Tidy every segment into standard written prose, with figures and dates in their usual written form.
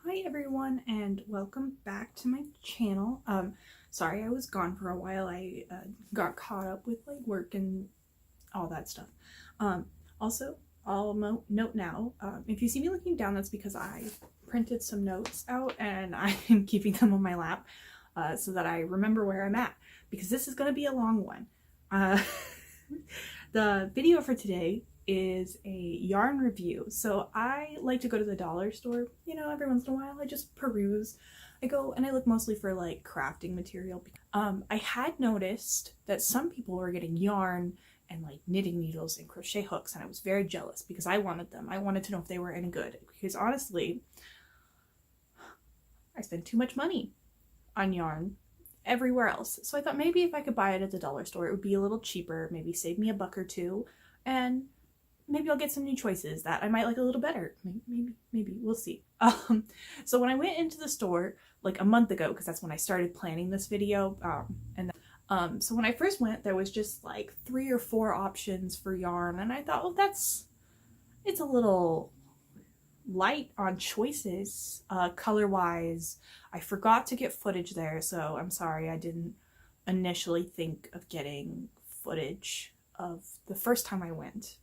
Hi everyone and welcome back to my channel. Sorry I was gone for a while. I got caught up with like work and all that stuff. Also, I'll note now, if you see me looking down, that's because I printed some notes out and I'm keeping them on my lap so that I remember where I'm at, because this is going to be a long one. The video for today is a yarn review. So I like to go to the dollar store, every once in a while. I just peruse. I go and I look mostly for like crafting material. I had noticed that some people were getting yarn and like knitting needles and crochet hooks, and I was very jealous because I wanted them. I wanted to know if they were any good, because honestly, I spend too much money on yarn everywhere else. So I thought maybe if I could buy it at the dollar store, it would be a little cheaper, maybe save me a buck or two, and maybe I'll get some new choices that I might like a little better. Maybe we'll see. So when I went into the store like a month ago, because that's when I started planning this video, so when I first went, there was just like 3 or 4 options for yarn, and I thought, well, it's a little light on choices color wise. I forgot to get footage there, so I'm sorry I didn't initially think of getting footage of the first time I went.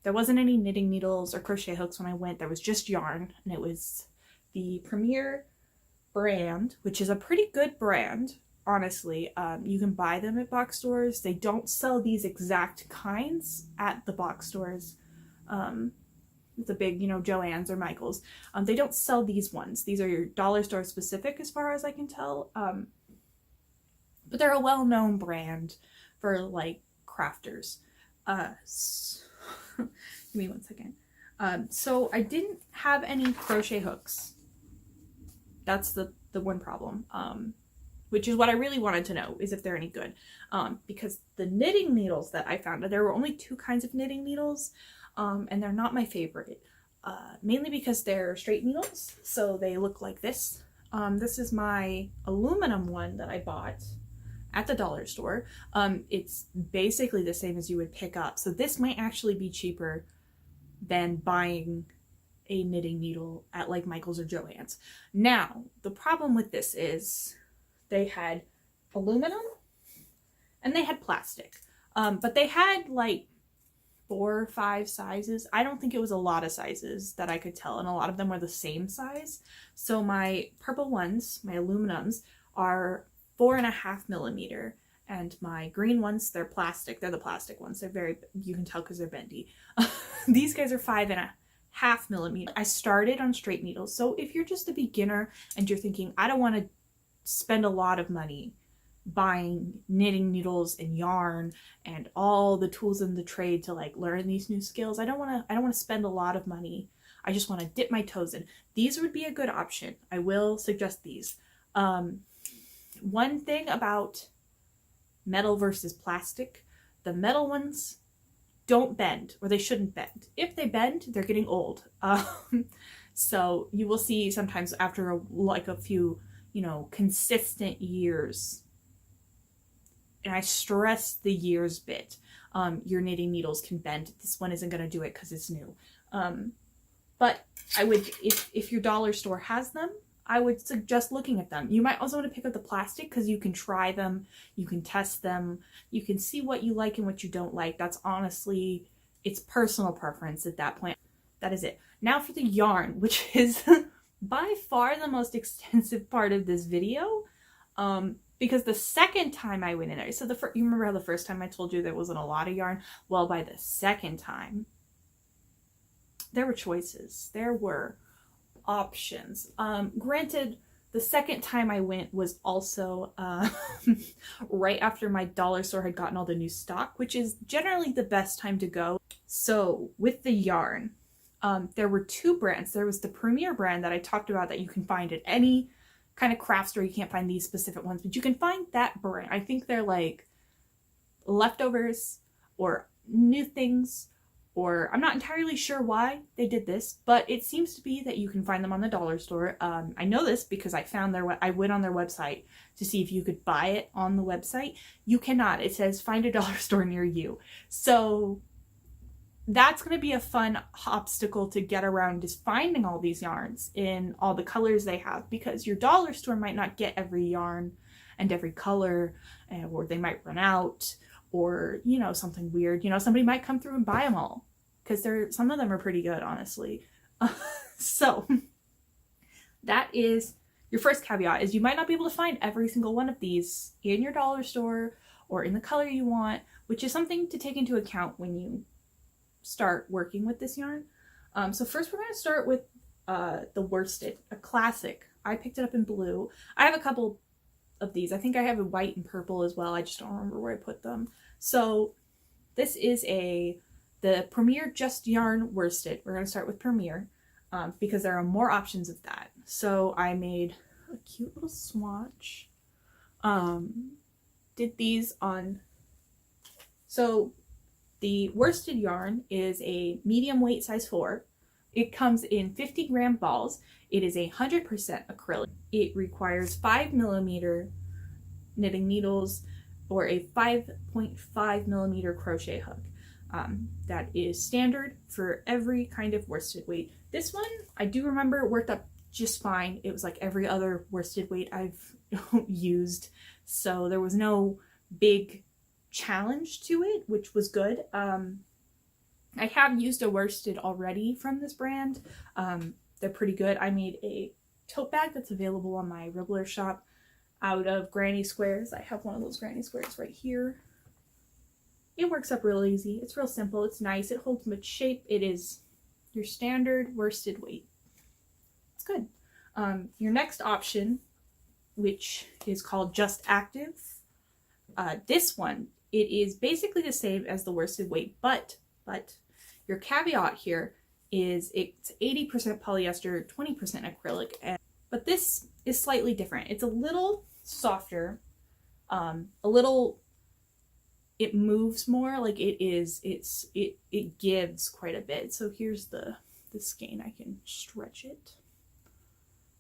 There wasn't any knitting needles or crochet hooks when I went. There was just yarn, and it was the Premier brand, which is a pretty good brand, honestly. You can buy them at box stores. They don't sell these exact kinds at the box stores. The big, Joann's or Michael's. They don't sell these ones. These are your dollar store specific as far as I can tell. But they're a well-known brand for like crafters. Give me one second. So I didn't have any crochet hooks. That's the one problem. Which is what I really wanted to know, is if they're any good. Because the knitting needles that I found, there were only 2 kinds of knitting needles, and they're not my favorite. Mainly because they're straight needles, so they look like this. This is my aluminum one that I bought at the dollar store. It's basically the same as you would pick up, so this might actually be cheaper than buying a knitting needle at like Michael's or Joann's. Now, the problem with this is they had aluminum and they had plastic, but they had like 4 or 5 sizes. I don't think it was a lot of sizes that I could tell, and a lot of them were the same size. So my purple ones, my aluminums, are 4.5 millimeter, and my green ones, they're plastic. They're the plastic ones. They're very, you can tell because they're bendy. These guys are 5.5 millimeter. I started on straight needles, so if you're just a beginner and you're thinking, I don't want to spend a lot of money buying knitting needles and yarn and all the tools in the trade to like learn these new skills, I don't want to spend a lot of money. I just want to dip my toes in. These would be a good option. I will suggest these. One thing about metal versus plastic, the metal ones don't bend, or they shouldn't bend. If they bend, they're getting old. So you will see sometimes after a few, consistent years, and I stress the years bit, your knitting needles can bend. This one isn't going to do it because it's new. But I would, if your dollar store has them, I would suggest looking at them. You might also want to pick up the plastic because you can try them, you can test them, you can see what you like and what you don't like. That's honestly, it's personal preference at that point. That is it. Now for the yarn, which is by far the most extensive part of this video. Because the second time I went in there, so you remember how the first time I told you there wasn't a lot of yarn? Well, by the second time, there were choices. There were options. Granted, the second time I went was also right after my dollar store had gotten all the new stock, which is generally the best time to go. So with the yarn, there were 2 brands. There was the Premier brand that I talked about that you can find at any kind of craft store. You can't find these specific ones, but you can find that brand. I think they're like leftovers or new things, or I'm not entirely sure why they did this, but it seems to be that you can find them on the dollar store. I know this because I went on their website to see if you could buy it on the website. You cannot. It says find a dollar store near you. So that's going to be a fun obstacle to get around, is finding all these yarns in all the colors they have, because your dollar store might not get every yarn and every color, or they might run out, or, you know, something weird. You know, somebody might come through and buy them all, because some of them are pretty good, honestly. So that is your first caveat, is you might not be able to find every single one of these in your dollar store or in the color you want, which is something to take into account when you start working with this yarn. So first we're going to start with the worsted, a classic. I picked it up in blue. I have a couple of these. I think I have a white and purple as well. I just don't remember where I put them. So this is the Premier Just Yarn worsted. We're going to start with Premier because there are more options of that. So I made a cute little swatch. Did these on... So the worsted yarn is a medium weight, size 4. It comes in 50 gram balls. It is 100% acrylic. It requires 5mm knitting needles or a 5.5mm crochet hook. That is standard for every kind of worsted weight. This one, I do remember, worked up just fine. It was like every other worsted weight I've used, so there was no big challenge to it, which was good. I have used a worsted already from this brand. They're pretty good. I made a tote bag that's available on my Ribbler shop out of granny squares. I have one of those granny squares right here. It works up real easy. It's real simple. It's nice. It holds much shape. It is your standard worsted weight. It's good. Your next option, which is called Just Active, this one, it is basically the same as the worsted weight, but your caveat here is it's 80% polyester, 20% acrylic, but this is slightly different. It's a little softer, it moves more, like it gives quite a bit. So here's the skein. I can stretch it.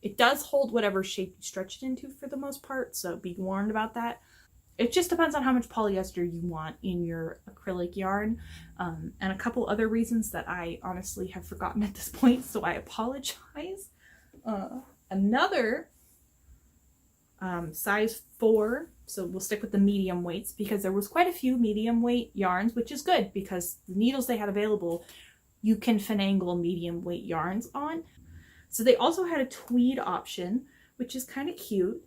It does hold whatever shape you stretch it into for the most part, so be warned about that. It just depends on how much polyester you want in your acrylic yarn, and a couple other reasons that I honestly have forgotten at this point, so I apologize. Another size 4, so we'll stick with the medium weights because there was quite a few medium weight yarns, which is good because the needles they had available, you can finagle medium weight yarns on. So they also had a tweed option, which is kind of cute.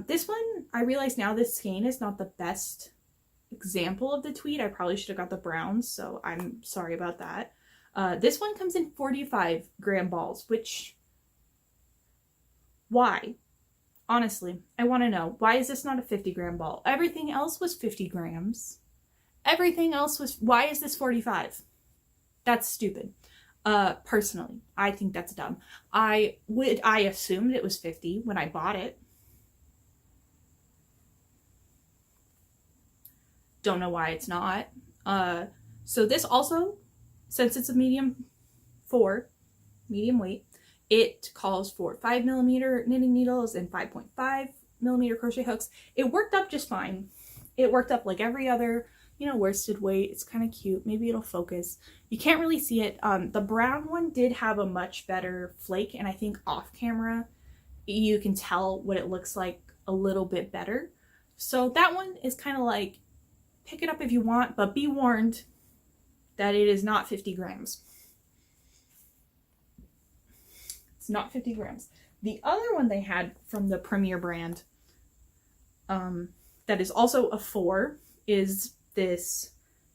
This one, I realize now this skein is not the best example of the tweed. I probably should have got the browns, so I'm sorry about that. This one comes in 45 gram balls, which, why? Honestly, I want to know, why is this not a 50 gram ball? Everything else was 50 grams. Everything else was, why is this 45? That's stupid. Personally, I think that's dumb. I assumed it was 50 when I bought it. Don't know why it's not. So this also, since it's a medium 4, medium weight, it calls for 5mm knitting needles and 5.5mm crochet hooks. It worked up just fine. It worked up like every other, worsted weight. It's kind of cute. Maybe it'll focus. You can't really see it. The brown one did have a much better flake, and I think off camera you can tell what it looks like a little bit better. So that one is kind of like, pick it up if you want, but be warned that it is not 50 grams. It's not 50 grams. The other one they had from the Premier brand, that is also a 4, is this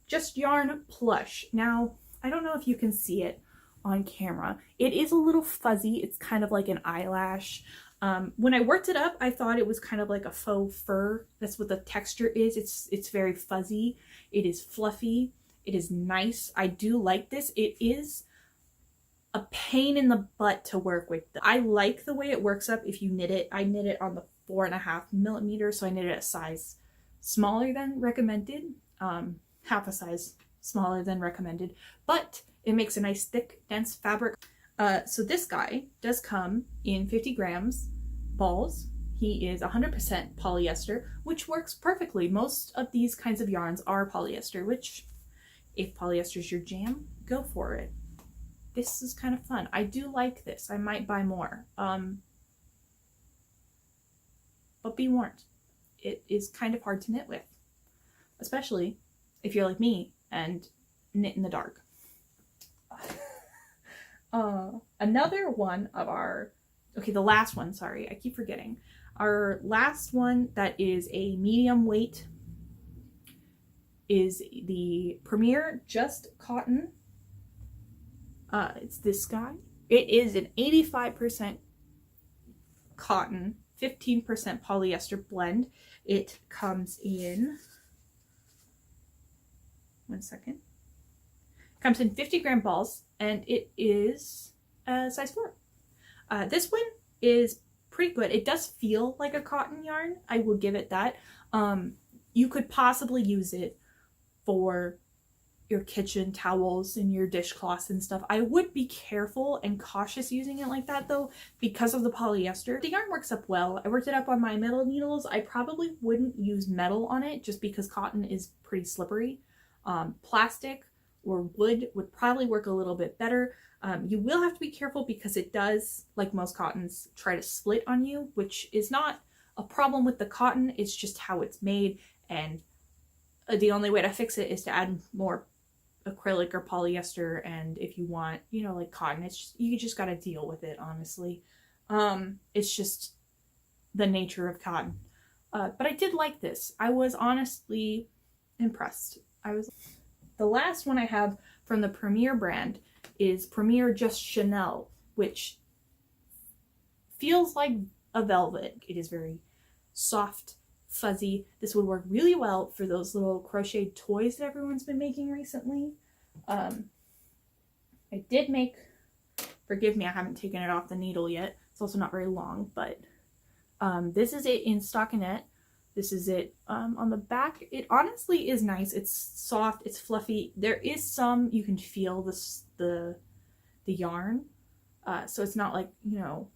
Just Yarn Plush. Now, I don't know if you can see it on camera. It is a little fuzzy. It's kind of like an eyelash. When I worked it up, I thought it was kind of like a faux fur. That's what the texture is. It's very fuzzy. It is fluffy. It is nice. I do like this. It is a pain in the butt to work with. I like the way it works up if you knit it. I knit it on the 4.5mm, so I knit it a size smaller than recommended. Half a size smaller than recommended, but it makes a nice thick, dense fabric. So this guy does come in 50 grams balls. He is 100% polyester, which works perfectly. Most of these kinds of yarns are polyester, which If polyester is your jam, go for it. This is kind of fun. I do like this. I might buy more. But be warned, it is kind of hard to knit with, especially if you're like me and knit in the dark. Another one of our, okay, the last one, sorry, I keep forgetting. Our last one that is a medium weight is the Premier Just Cotton. It's this guy. It is an 85% cotton, 15% polyester blend. It comes in, one second. Comes in 50-gram balls, and it is a size 4. This one is pretty good. It does feel like a cotton yarn. I will give it that. You could possibly use it for your kitchen towels and your dishcloths and stuff. I would be careful and cautious using it like that though, because of the polyester. The yarn works up well. I worked it up on my metal needles. I probably wouldn't use metal on it just because cotton is pretty slippery. Plastic or wood would probably work a little bit better. You will have to be careful because it does, like most cottons, try to split on you, which is not a problem with the cotton. It's just how it's made, and the only way to fix it is to add more acrylic or polyester. And if you want, you know, like cotton, it's just, you just got to deal with it, honestly. It's just the nature of cotton. But I did like this. I was honestly impressed. The last one I have from the Premier brand is Premier Just Chanel, which feels like a velvet. It is very soft, fuzzy. This would work really well for those little crocheted toys that everyone's been making recently. I did make, forgive me, I haven't taken it off the needle yet. It's also not very long, but this is it in stockinette. This is it on the back. It honestly is nice. It's soft, it's fluffy. There is some, you can feel the yarn. So it's not like, you know,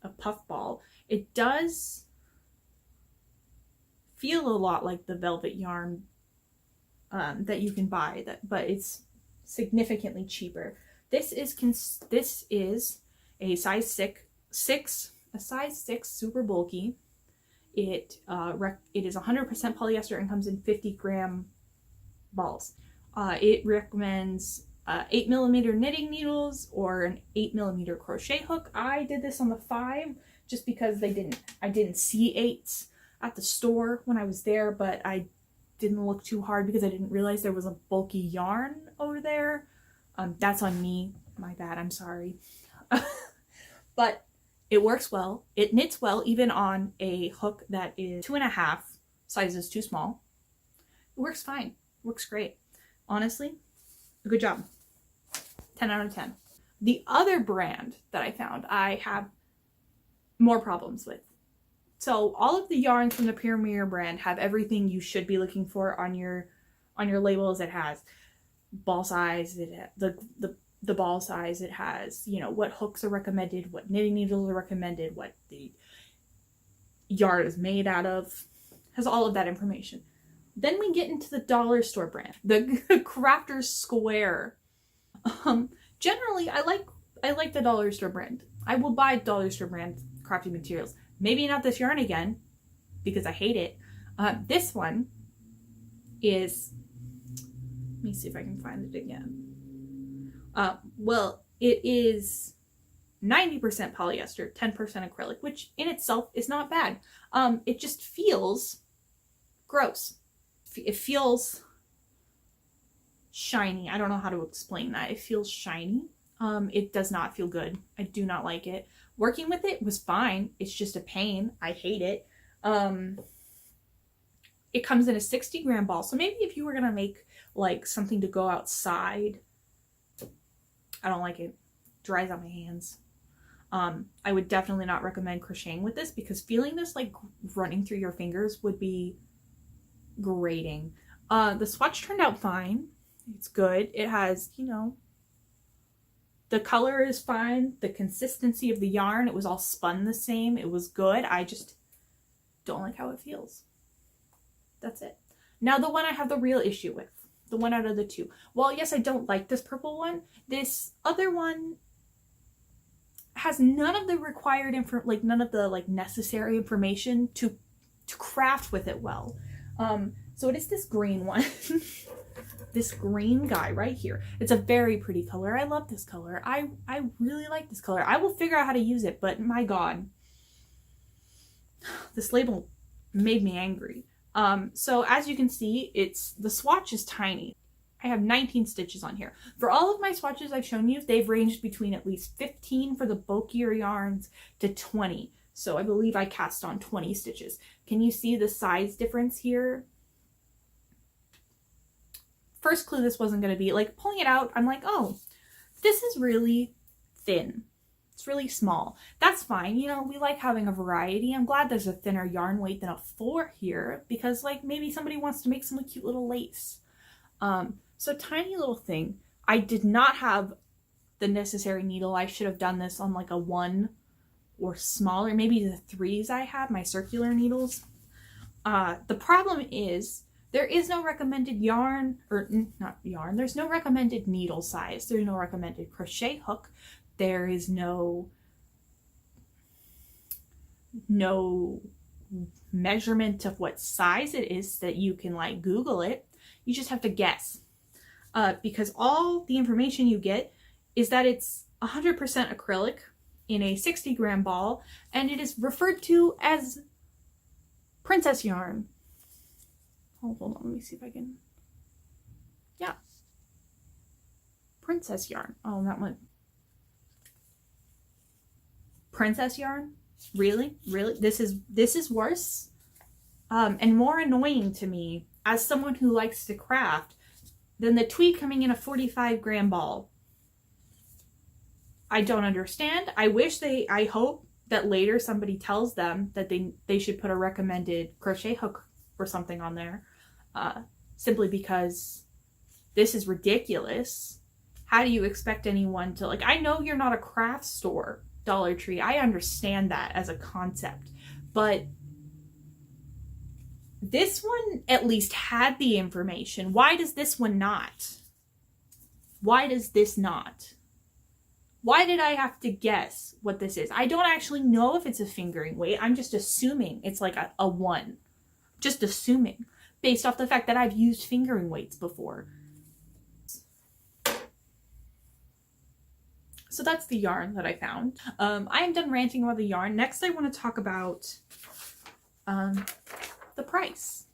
a puff ball. It does feel a lot like the velvet yarn that you can buy, but it's significantly cheaper. This is a size 6, super bulky. It is 100% polyester and comes in 50-gram balls. It recommends 8mm knitting needles or an 8mm crochet hook. I did this on the 5 just because I didn't see 8s at the store when I was there, but I didn't look too hard because I didn't realize there was a bulky yarn over there. That's on me. My bad. I'm sorry. But it works well. It knits well even on a hook that is 2.5 sizes too small. It works fine. Works great. Honestly, a good job. 10 out of 10. The other brand that I found, I have more problems with. So all of the yarns from the Premier brand have everything you should be looking for on your labels. It has ball size, it has the ball size, it has, you know, what hooks are recommended, what knitting needles are recommended, what the yarn is made out of, has all of that information. Then we get into the dollar store brand, the Crafter's Square. Generally, I like the dollar store brand. I will buy dollar store brand crafting materials. Maybe not this yarn again, because I hate it. This one is, let me see if I can find it again. Well, it is 90% polyester, 10% acrylic, which in itself is not bad. It just feels gross. It feels shiny. I don't know how to explain that. It feels shiny. It does not feel good. I do not like it. Working with it was fine. It's just a pain. I hate it. It comes in a 60-gram ball. So maybe if you were going to make like something to go outside, I don't like it. Dries on my hands. I would definitely not recommend crocheting with this because feeling this like running through your fingers would be grating. The swatch turned out fine. It's good. It has, you know, the color is fine. The consistency of the yarn, it was all spun the same. It was good. I just don't like how it feels. That's it. Now the one I have the real issue with. the one out of the two. Well, yes, I don't like this purple one. This other one has none of the required none of the like necessary information to craft with it well. So it is this green one. This green guy right here. It's a very pretty color. I love this color. I really like this color. I will figure out how to use it, but my God, this label made me angry. So as you can see, the swatch is tiny. I have 19 stitches on here. For all of my swatches I've shown you, they've ranged between at least 15 for the bulkier yarns to 20. So I believe I cast on 20 stitches. Can you see the size difference here? First clue this wasn't going to be, like, pulling it out, I'm like, oh, this is really thin. It's really small. That's fine. You know, we like having a variety. I'm glad there's a thinner yarn weight than a 4 here, because like maybe somebody wants to make some cute little lace. So tiny little thing. I did not have the necessary needle. I should have done this on like a 1 or smaller, maybe the 3s I have, my circular needles. The problem is there is no recommended yarn, or not yarn, there's no recommended needle size. There's no recommended crochet hook. There is no measurement of what size it is that you can like Google it. You just have to guess. Because all the information you get is that it's 100% acrylic in a 60-gram ball, and it is referred to as princess yarn. Oh, hold on, let me see if I can. Yeah. Princess yarn. Oh, that one. Princess yarn? Really? Really? This is worse and more annoying to me as someone who likes to craft than the tweed coming in a 45-gram ball. I don't understand. I hope that later somebody tells them that they should put a recommended crochet hook or something on there, simply because this is ridiculous. How do you expect anyone to, like, I know you're not a craft store, Dollar Tree. I understand that as a concept, but this one at least had the information. Why does this one not? Why does this not? Why did I have to guess what this is? I don't actually know if it's a fingering weight. I'm just assuming it's like a 1. Just assuming, based off the fact that I've used fingering weights before. So that's the yarn that I found. I am done ranting about the yarn. Next, I want to talk about the price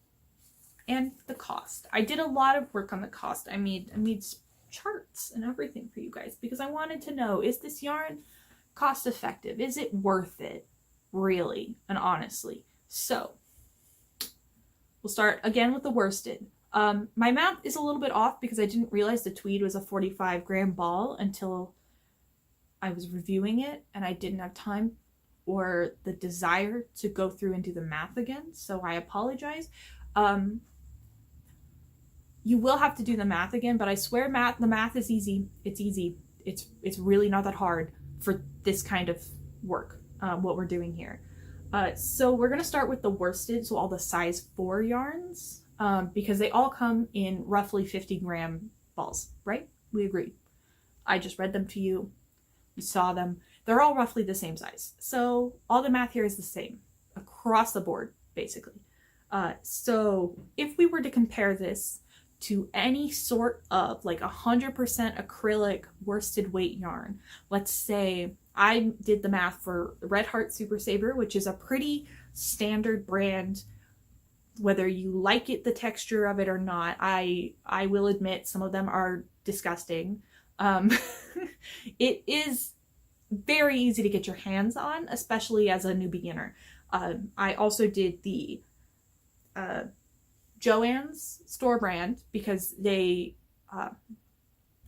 and the cost. I did a lot of work on the cost. I made charts and everything for you guys because I wanted to know, is this yarn cost effective? Is it worth it? Really and honestly. So we'll start again with the worsted. My math is a little bit off because I didn't realize the tweed was a 45-gram ball until I was reviewing it, and I didn't have time or the desire to go through and do the math again, so I apologize. You will have to do the math again, but I swear the math is easy. It's easy. It's really not that hard for this kind of work, what we're doing here. So we're going to start with the worsted, so all the size 4 yarns, because they all come in roughly 50-gram balls, right? We agreed. I just read them to you. You saw them. They're all roughly the same size. So all the math here is the same across the board, basically. So if we were to compare this to any sort of like 100% acrylic worsted weight yarn, let's say I did the math for Red Heart Super Saver, which is a pretty standard brand, whether you like it, the texture of it or not. I will admit some of them are disgusting. It is very easy to get your hands on, especially as a new beginner. I also did the Joann's store brand because they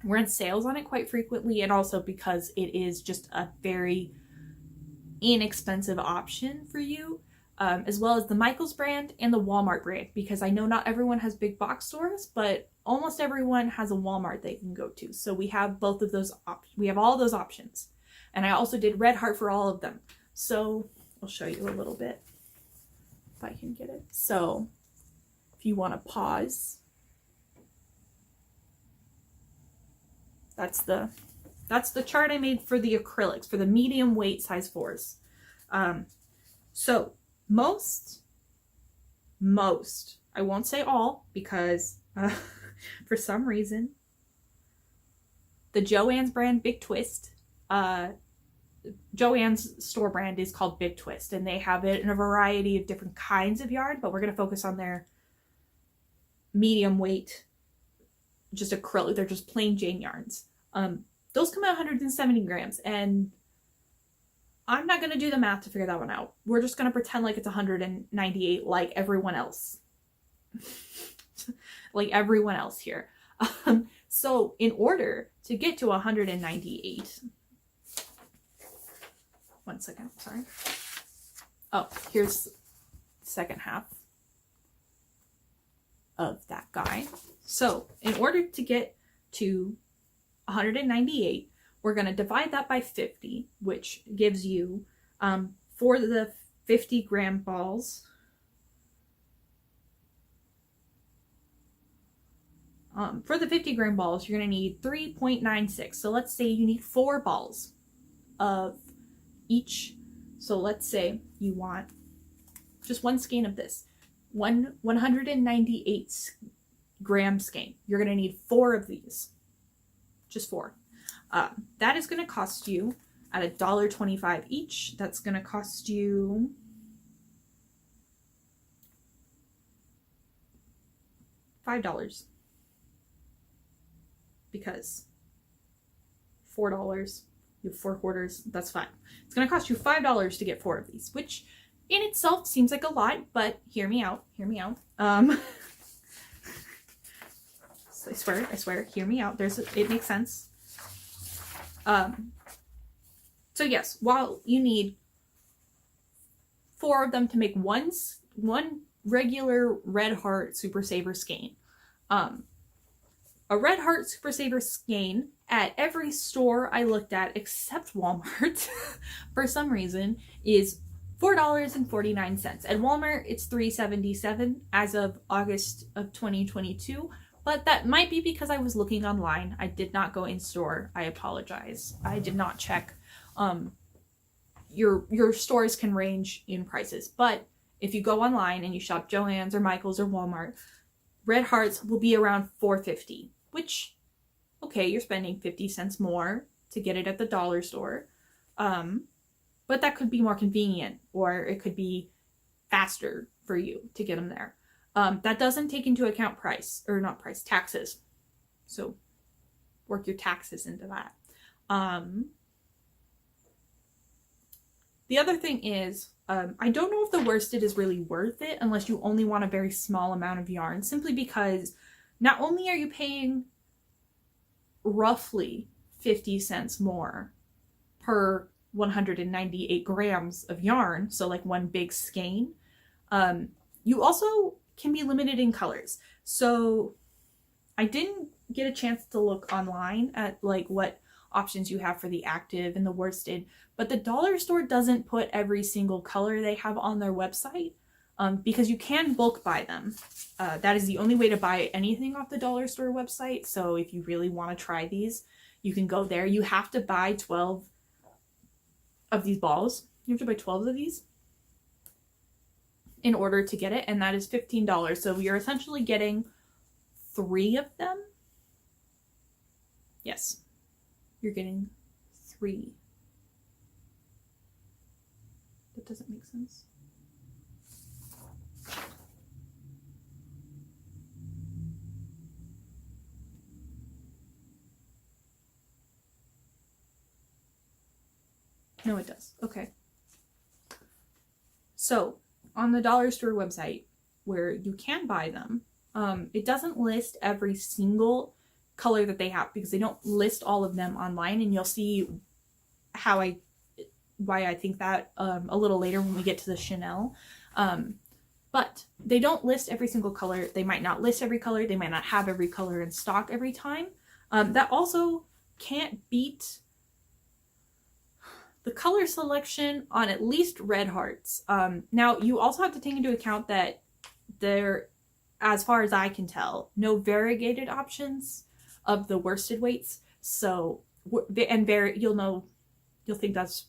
were in sales on it quite frequently, and also because it is just a very inexpensive option for you, as well as the Michaels brand and the Walmart brand, because I know not everyone has big box stores, but almost everyone has a Walmart they can go to. So we have both of those we have all those options. And I also did Red Heart for all of them. So I'll show you a little bit if I can get it. So if you want to pause, That's the chart I made for the acrylics, for the medium weight size 4s. So most, I won't say all, because for some reason, the Joann's brand Big Twist, Joann's store brand is called Big Twist, and they have it in a variety of different kinds of yarn, but we're going to focus on their medium weight, just acrylic. They're just plain Jane yarns. Those come out 170 grams, and I'm not going to do the math to figure that one out. We're just going to pretend like it's 198 like everyone else. Like everyone else here. So in order to get to 198, one second, sorry. Oh, here's the second half of that guy. So in order to get to 198, we're going to divide that by 50, which gives you, for the 50 gram balls, you're going to need 3.96. So let's say you need 4 balls of each. So let's say you want just one skein of this, 198 gram skein. You're going to need 4 of these, just 4. That is going to cost you at $1.25 each. That's going to cost you $5, because $4, you have 4 quarters, that's fine. It's going to cost you $5 to get 4 of these, which in itself seems like a lot, but hear me out. I swear, hear me out. It makes sense. So yes, while you need 4 of them to make one regular Red Heart Super Saver skein, a Red Heart Super Saver skein at every store I looked at except Walmart for some reason is $4.49. At Walmart it's $3.77 as of August of 2022, but that might be because I was looking online. I did not go in store. I apologize. I did not check. Your stores can range in prices, but if you go online and you shop Joann's or Michael's or Walmart, Red Hearts will be around $4.50, which, okay, you're spending 50 cents more to get it at the dollar store. But that could be more convenient, or it could be faster for you to get them there. That doesn't take into account taxes. So work your taxes into that. The other thing is, I don't know if the worsted is really worth it unless you only want a very small amount of yarn, simply because not only are you paying roughly 50 cents more per 198 grams of yarn, so like one big skein, you also can be limited in colors. So I didn't get a chance to look online at like what options you have for the active and the worsted, but the dollar store doesn't put every single color they have on their website, because you can bulk buy them. That is the only way to buy anything off the dollar store website. So if you really want to try these, you can go there. You have to buy 12 of these balls. You have to buy 12 of these in order to get it, and that is $15. So you're essentially getting 3 of them. Yes, you're getting 3. That doesn't make sense. No, it does. Okay. So on the dollar store website where you can buy them, it doesn't list every single color that they have, because they don't list all of them online, and you'll see why I think that a little later when we get to the Chanel. But they don't list every single color. They might not list every color. They might not have every color in stock every time. That also can't beat the color selection on at least Red Hearts. Now, you also have to take into account that there, as far as I can tell, no variegated options of the worsted weights. So, and you'll think that's,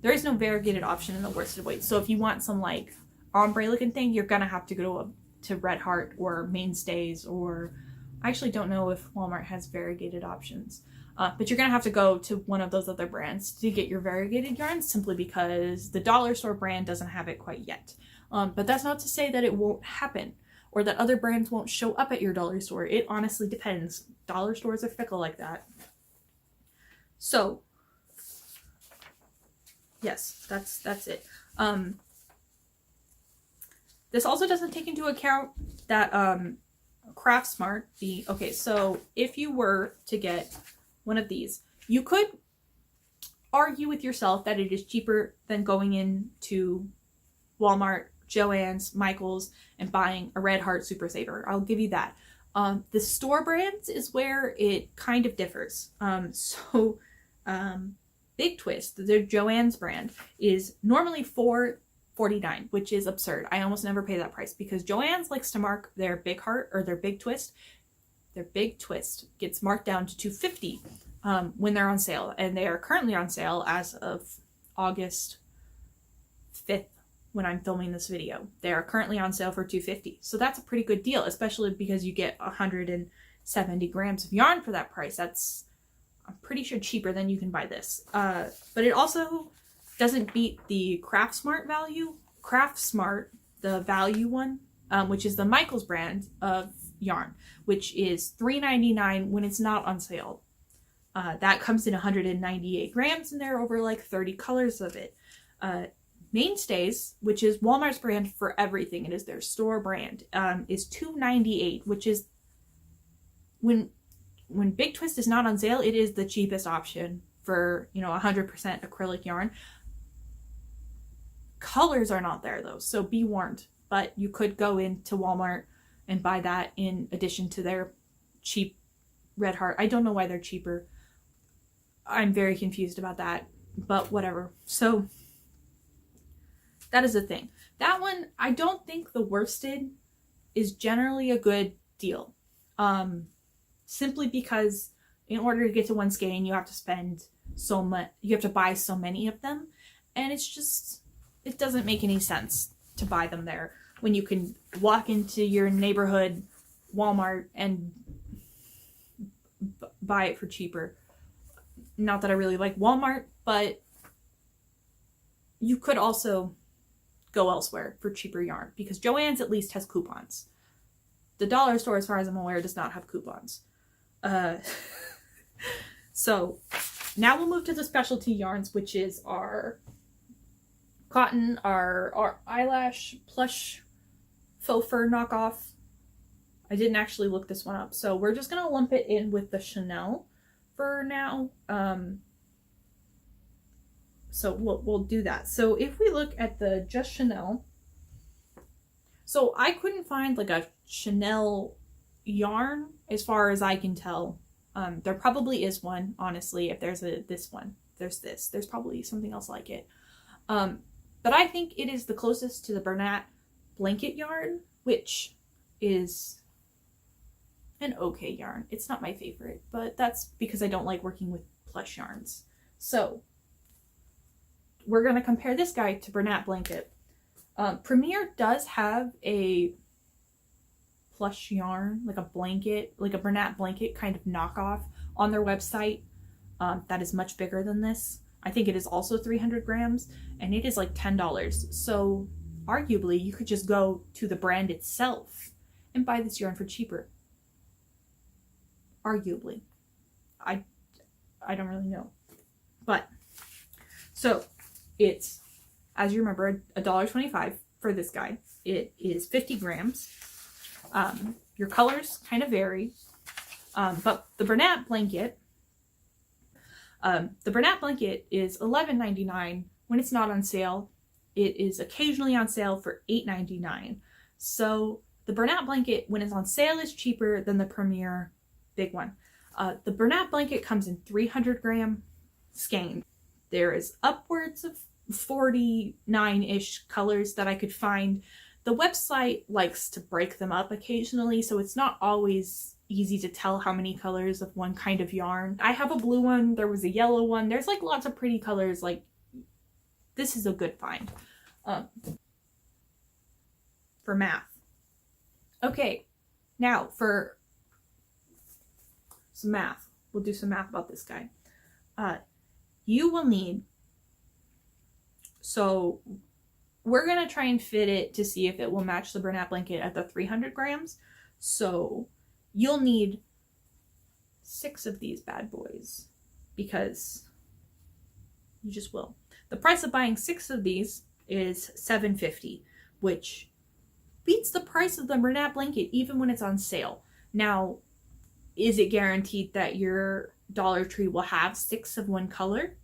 there is no variegated option in the worsted weight. So if you want some like ombre looking thing, you're gonna have to go to Red Heart or Mainstays, or I actually don't know if Walmart has variegated options. But you're gonna have to go to one of those other brands to get your variegated yarns, simply because the dollar store brand doesn't have it quite yet. But that's not to say that it won't happen, or that other brands won't show up at your dollar store. It honestly depends. Dollar stores are fickle like that. So, yes, that's it. This also doesn't take into account that Craft Smart, okay, so if you were to get one of these, you could argue with yourself that it is cheaper than going into Walmart, Joann's, Michael's, and buying a Red Heart Super Saver. I'll give you that. The store brands is where it kind of differs. Big Twist, the Joann's brand, is normally $4.49, which is absurd. I almost never pay that price because Joann's likes to mark their Big Heart or their Big Twist. Their Big Twist gets marked down to $2.50 when they're on sale, and they are currently on sale as of August 5th when I'm filming this video. They are currently on sale for $2.50, so that's a pretty good deal, especially because you get 170 grams of yarn for that price. That's, I'm pretty sure, cheaper than you can buy this. But it also doesn't beat the Craft Smart value. Craft Smart, the value one, which is the Michael's brand of yarn, which is $3.99 when it's not on sale. That comes in 198 grams, and there are over like 30 colors of it. Mainstays, which is Walmart's brand for everything, it is their store brand, is $2.98, which is, when Big Twist is not on sale, it is the cheapest option for, 100% acrylic yarn. Colors are not there though, so be warned. But you could go into Walmart and buy that in addition to their cheap Red Heart. I don't know why they're cheaper. I'm very confused about that, but whatever. So that is the thing. That one, I don't think the worsted is generally a good deal. Simply because in order to get to one skein, you have to spend so much, you have to buy so many of them. And it's just, it doesn't make any sense to buy them there when you can walk into your neighborhood Walmart and buy it for cheaper. Not that I really like Walmart, but you could also go elsewhere for cheaper yarn, because Joann's at least has coupons. The dollar store, as far as I'm aware, does not have coupons. So now we'll move to the specialty yarns, which is our cotton, our eyelash plush faux fur knockoff. I didn't actually look this one up, so we're just gonna lump it in with the Chanel for now. So we'll do that. So if we look at the just Chanel, so I couldn't find like a Chanel yarn as far as I can tell. There probably is one, honestly. If there's this one, there's probably something else like it. But I think it is the closest to the Bernat blanket yarn, which is an okay yarn. It's not my favorite, but that's because I don't like working with plush yarns. So we're going to compare this guy to Bernat blanket. Premier does have a plush yarn, like a blanket, like a Bernat blanket kind of knockoff on their website. That is much bigger than this. I think it is also 300 grams, and it is like $10. So arguably you could just go to the brand itself and buy this yarn for cheaper. Arguably. I don't really know. But so it's, as you remember, $1.25 for this guy. It is 50 grams. Your colors kind of vary. But the Bernat blanket is $11.99 when it's not on sale. It is occasionally on sale for $8.99. So the Bernat blanket, when it's on sale, is cheaper than the Premier big one. The Bernat blanket comes in 300 gram skein. There is upwards of 49-ish colors that I could find. The website likes to break them up occasionally, so it's not always easy to tell how many colors of one kind of yarn. I have a blue one, there was a yellow one, there's like lots of pretty colors. Like, this is a good find for math. Okay, now for some math. We'll do some math about this guy. You will need, so we're gonna try and fit it to see if it will match the Bernat blanket at the 300 grams. So you'll need 6 of these bad boys, because you just will. The price of buying 6 of these is $7.50, which beats the price of the Bernat blanket even when it's on sale. Now, is it guaranteed that your Dollar Tree will have 6 of one color?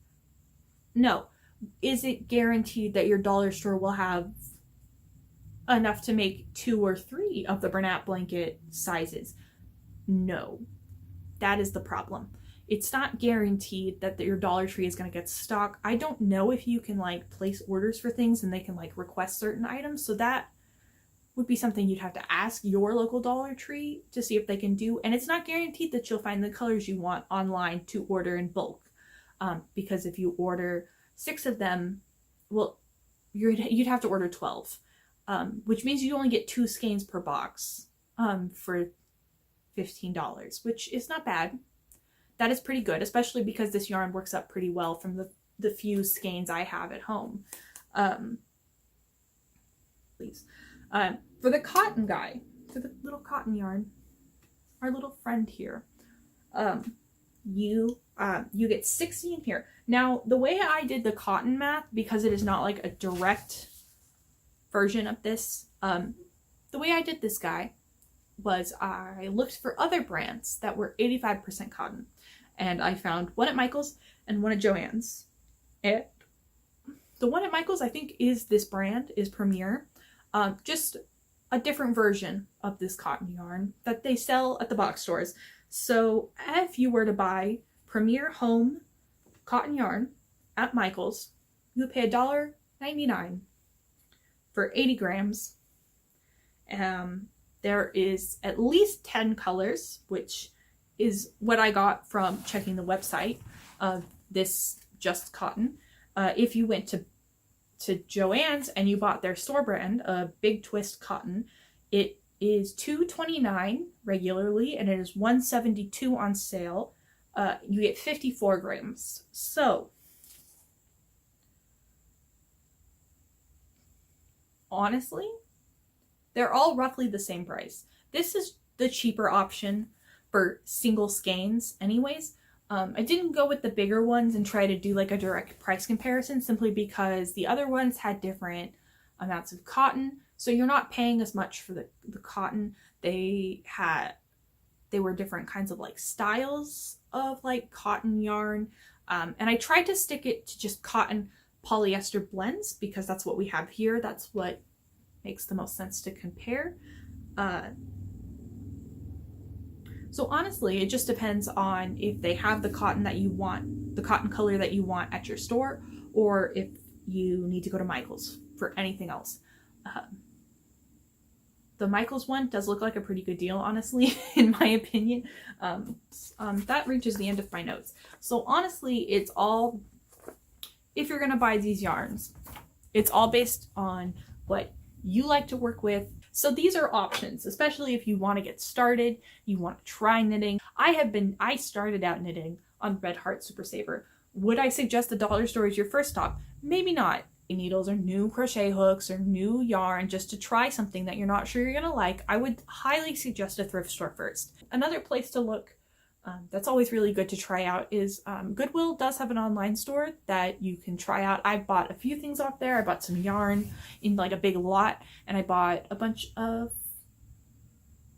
No. Is it guaranteed that your dollar store will have enough to make 2 or 3 of the Bernat blanket sizes? No. That is the problem. It's not guaranteed that your Dollar Tree is going to get stock. I don't know if you can like place orders for things and they can like request certain items. So that would be something you'd have to ask your local Dollar Tree to see if they can do. And it's not guaranteed that you'll find the colors you want online to order in bulk. Because if you order 6 of them, well, you'd have to order 12, which means you only get 2 skeins per box for $15, which is not bad. That is pretty good, especially because this yarn works up pretty well from the few skeins I have at home. Please. For the cotton guy, for the little cotton yarn, our little friend here, you get 60 in here. Now, the way I did the cotton math, because it is not like a direct version of this, the way I did this guy was I looked for other brands that were 85% cotton, and I found one at Michael's and one at Joann's. And the one at Michael's, I think, is this brand, is Premier. Just a different version of this cotton yarn that they sell at the box stores. So if you were to buy Premier Home cotton yarn at Michael's, you would pay $1.99 for 80 grams. There is at least 10 colors, which is what I got from checking the website of this Just Cotton. If you went to Joann's and you bought their store brand, Big Twist Cotton, it is $2.29 regularly and it is $1.72 on sale. You get 54 grams. So, honestly, they're all roughly the same price. This is the cheaper option for single skeins anyways. I didn't go with the bigger ones and try to do like a direct price comparison, simply because the other ones had different amounts of cotton. So you're not paying as much for the cotton. They were different kinds of like styles of like cotton yarn. And I tried to stick it to just cotton polyester blends because that's what we have here. That's what makes the most sense to compare. So honestly, it just depends on if they have the cotton that you want, the cotton color that you want at your store, or if you need to go to Michael's for anything else. The Michael's one does look like a pretty good deal, honestly, in my opinion. That reaches the end of my notes. So honestly, it's all, if you're going to buy these yarns, it's all based on what you like to work with. So these are options, especially if you want to get started, you want to try knitting. I started out knitting on Red Heart Super Saver. Would I suggest the dollar store as your first stop? Maybe not. Needles or new crochet hooks or new yarn just to try something that you're not sure you're gonna like, I would highly suggest a thrift store first. Another place to look that's always really good to try out is Goodwill does have an online store that you can try out. I bought a few things off there. I bought some yarn in like a big lot, and I bought a bunch of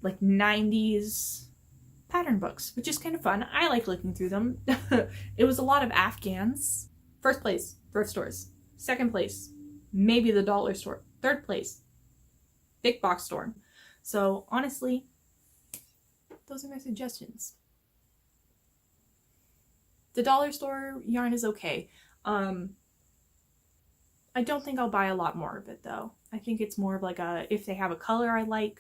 like 90s pattern books, which is kind of fun. I like looking through them. It was a lot of Afghans. First place, thrift stores. Second place, maybe the dollar store. Third place, big box store. So honestly, those are my suggestions. The dollar store yarn is okay. I don't think I'll buy a lot more of it though. I think it's more of like if they have a color I like,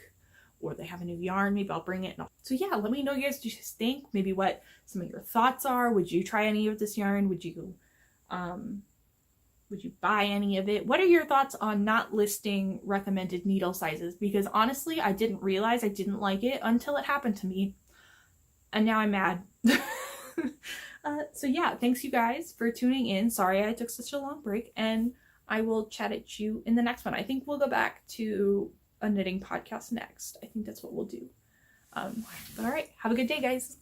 or they have a new yarn, maybe I'll bring it. So yeah, let me know, you guys, what you guys think, maybe what some of your thoughts are. Would you try any of this yarn? Would you buy any of it? What are your thoughts on not listing recommended needle sizes? Because honestly, I didn't realize I didn't like it until it happened to me. And now I'm mad. So yeah, thanks you guys for tuning in. Sorry I took such a long break, and I will chat at you in the next one. I think we'll go back to a knitting podcast next. I think that's what we'll do. All right, have a good day, guys.